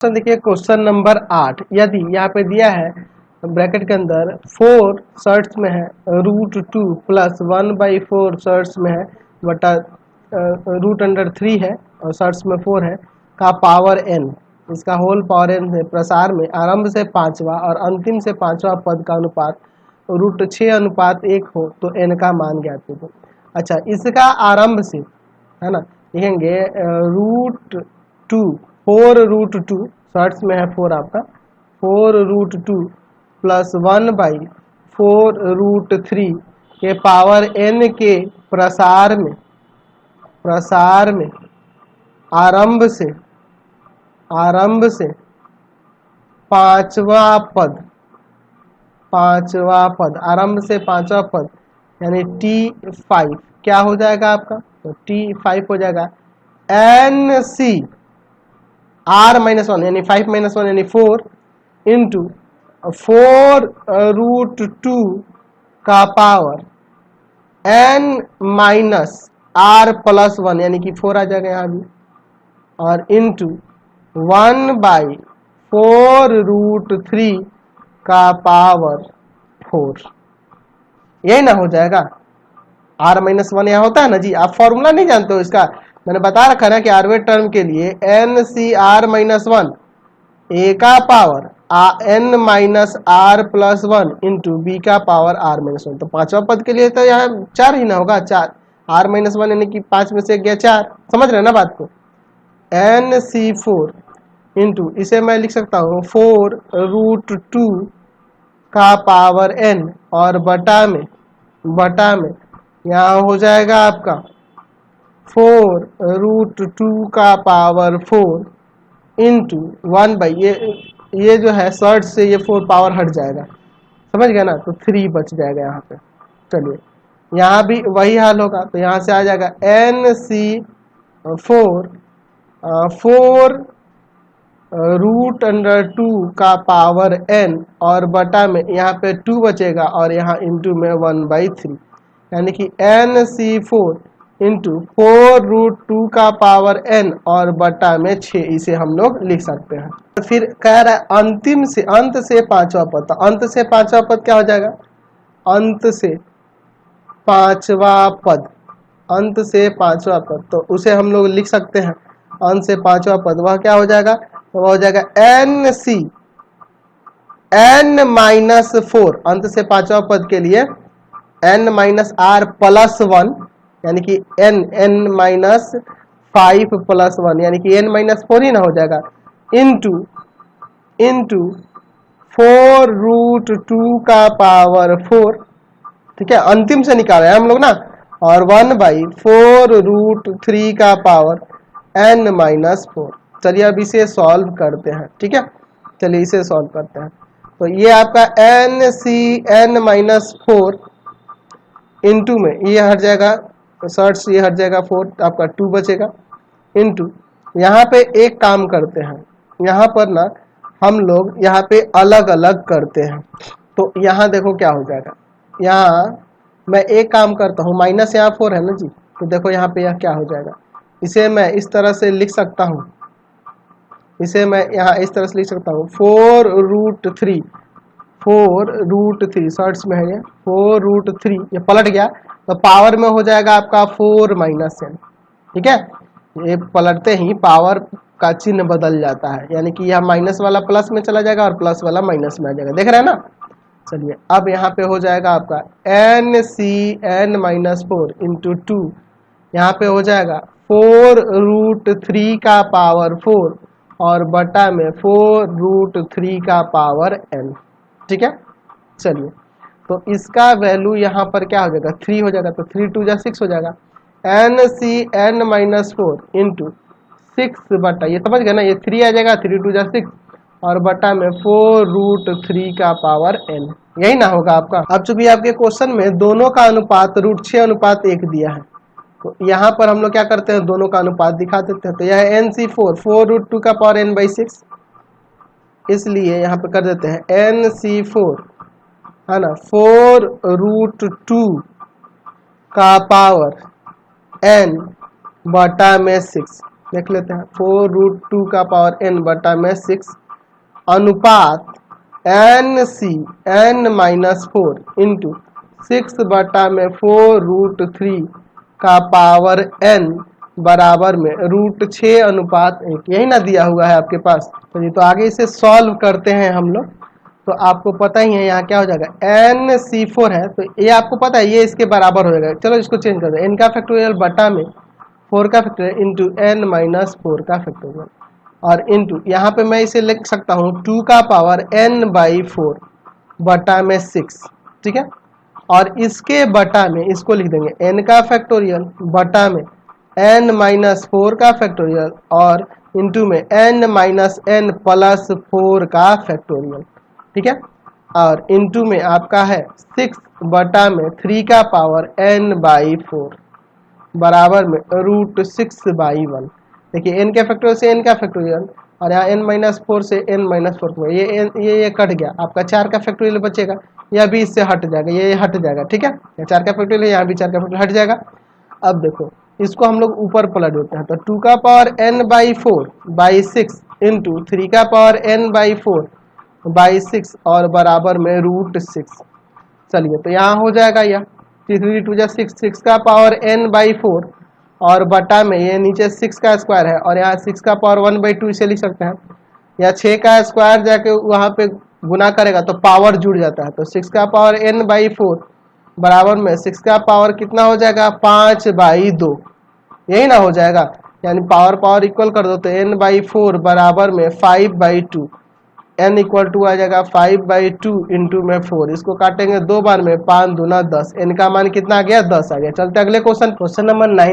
Question देखिए question number 8। यदि यहाँ पे दिया है ब्रैकेट के अंदर 4 शर्ट्स में है √2 प्लस 1/4 शर्ट्स में है बटा √3 है और शर्ट्स में 4 है का पावर n, इसका होल पावर n है। प्रसार में आरंभ से पांचवा और अंतिम से पांचवा पद का अनुपात √6:1 हो तो n का मान ज्ञात कीजिए। अच्छा, इसका आरंभ से है ना, लिखेंगे √2 4√2 शर्ट्स में है 4 आपका 4√2 प्लस 1/4√3 के पावर n के प्रसार में आरंभ से पांचवा पद आरंभ से पांचवा पद यानी T5 क्या हो जाएगा आपका, तो T5 हो जाएगा NC R-1 यानी 5-1 यानी 4 इंटू 4√2 का पावर n माइनस R+1 यानी कि 4 आ जाएगा यहाँ भी, और इंटू 1/4√3 का पावर 4, यही ना हो जाएगा। R-1 यहाँ होता है ना जी, आप फॉर्मूला नहीं जानते हो इसका, मैंने बता रखा है ना कि आरवेट टर्म के लिए NCR-1 A का power n minus R+1 into B का पावर R-1। तो पांचवा पद के लिए तो यहाँ 4 ही ना होगा, 4 R-1 यानी कि 5 में से गया 4, समझ रहे ना बात को। NC4 इंटू इसे मैं लिख सकता हूँ 4√2 का पावर n और बटा में यहाँ हो जाएगा आपका 4√2 का पावर 4 इंटू 1 ये जो है शर्ट से ये 4 पावर हट जाएगा, समझ गया ना, तो 3 बच जाएगा यहाँ पे। चलिए यहाँ भी वही हाल होगा, तो यहाँ से आ जाएगा NC4 4√2 का पावर n और बटा में यहाँ पे 2 बचेगा और यहाँ इंटू में 1/3 यानी कि NC4 इंटू 4√2 का पावर n और बटा में 6, इसे हम लोग लिख सकते हैं। तो फिर कह रहा है अंत से पांचवा पद, तो अंत से पांचवा पद क्या हो जाएगा, अंत से पांचवा पद तो उसे हम लोग लिख सकते हैं। अंत से पांचवा पद वह क्या हो जाएगा, तो वह हो जाएगा NC n-4, अंत से पांचवा पद के लिए n-R+1 यानी कि n-5+1 यानी कि n-4 ही ना हो जाएगा, इंटू 4√2 का पावर 4, ठीक है, अंतिम से निकाल रहे हैं हम लोग ना, और 1/4√3 का पावर n-4। चलिए अब इसे सॉल्व करते हैं, ठीक है, चलिए इसे सॉल्व करते हैं। तो ये आपका n-4 इंटू में ये हट जाएगा, शर्ट्स ये हट जाएगा 4, आपका 2 बचेगा, इंटू यहाँ पे एक काम करते हैं, यहाँ पर ना हम लोग यहाँ पे अलग अलग करते हैं। तो यहाँ देखो क्या हो जाएगा, यहाँ मैं एक काम करता हूँ, माइनस यहाँ 4 है ना जी, तो देखो यहाँ पे यह क्या हो जाएगा, इसे मैं इस तरह से लिख सकता हूँ, इसे मैं यहाँ इस तरह से लिख सकता हूँ 4√3 शर्ट्स में है ये 4√3, ये पलट गया तो पावर में हो जाएगा आपका 4 - n, ठीक है, ये पलटते ही पावर का चिन्ह बदल जाता है, यानी कि यह माइनस वाला प्लस में चला जाएगा और प्लस वाला माइनस में आ जाएगा, देख रहे हैं ना। चलिए अब यहाँ पे हो जाएगा आपका NCn-4 इंटू 2, यहाँ पे हो जाएगा 4√3 का पावर 4 और बटा में 4√3 का पावर n, ठीक है। चलिए तो इसका वैल्यू यहाँ पर क्या हो जाएगा, 3 हो जाएगा, तो 3×2 = 6 हो जाएगा। NCn-4 इंटू 6 बटा, ये समझ गए ना, ये 3 आ जाएगा, 3×2 = 6 और बटा में 4√3 का पावर n, यही ना होगा आपका। अब चूंकि आपके क्वेश्चन में दोनों का अनुपात √6:1 दिया है, तो यहाँ पर हम लोग क्या करते हैं, दोनों का अनुपात दिखा देते हैं। तो यह है NC4 4√2 का पावर n/6, इसलिए यहाँ पे कर देते हैं NC4 है ना 4√2 का पावर n बटा में 6, देख लेते हैं। 4√2 का पावर n बटा में 6 अनुपात n-4 इंटू 6 बटा में 4√3 का पावर n बराबर में √6/1। यही ना दिया हुआ है आपके पास। तो ये तो आगे इसे सॉल्व करते हैं हम लोग। तो आपको पता ही है यहाँ क्या हो जाएगा, n(c4) है तो ये आपको पता है ये इसके बराबर हो जाएगा। चलो इसको चेंज कर दो, n का फैक्टोरियल बटा में 4 का फैक्टोरियल इंटू n-4 का फैक्टोरियल, और इंटू यहाँ पे मैं इसे लिख सकता हूँ 2 का पावर n/4 बटा में 6, ठीक है। और इसके बटा में इसको लिख देंगे n का फैक्टोरियल बटा में n-4 का फैक्टोरियल और इंटू में n-n प्लस 4 का फैक्टोरियल, ठीक है। और इंटू में आपका है 6 बटा में 3 का पावर n/4 बराबर में √6/1। देखिए n के फैक्टोरियल से n का फैक्टोरियल और यहाँ n-4 से n-4 ये कट गया, आपका 4 का फैक्टोरियल बचेगा, यह भी इससे हट जाएगा, ये हट जाएगा, ठीक है। 4 का फैक्टोरियल है, यहाँ भी 4 का फैक्टोरियल हट जाएगा। अब देखो इसको हम लोग ऊपर पलट देते हैं, तो 2 का पावर n/4/6 इंटू 3 का पावर n/4/6 और बराबर में √6। चलिए तो यहाँ हो जाएगा यह 3 2 6, 6 का पावर n/4 और बटा में ये नीचे 6 का स्क्वायर है और यहाँ 6 का पावर 1/2 इसे लिख सकते हैं, या 6 का स्क्वायर जाके वहाँ पे गुना करेगा तो पावर जुड़ जाता है। तो 6 का पावर n/4 बराबर में 6 का पावर कितना हो जाएगा 5/2, यही ना हो जाएगा। यानी पावर इक्वल कर दो तो n/4 बराबर में 5/2, n इक्वल टू आ जाएगा 5/2 इंटू में 4। इसको काटेंगे 2 बार में 5 दूना 10, n का मान कितना आ गया 10 आ गया। चलते अगले क्वेश्चन नंबर 9।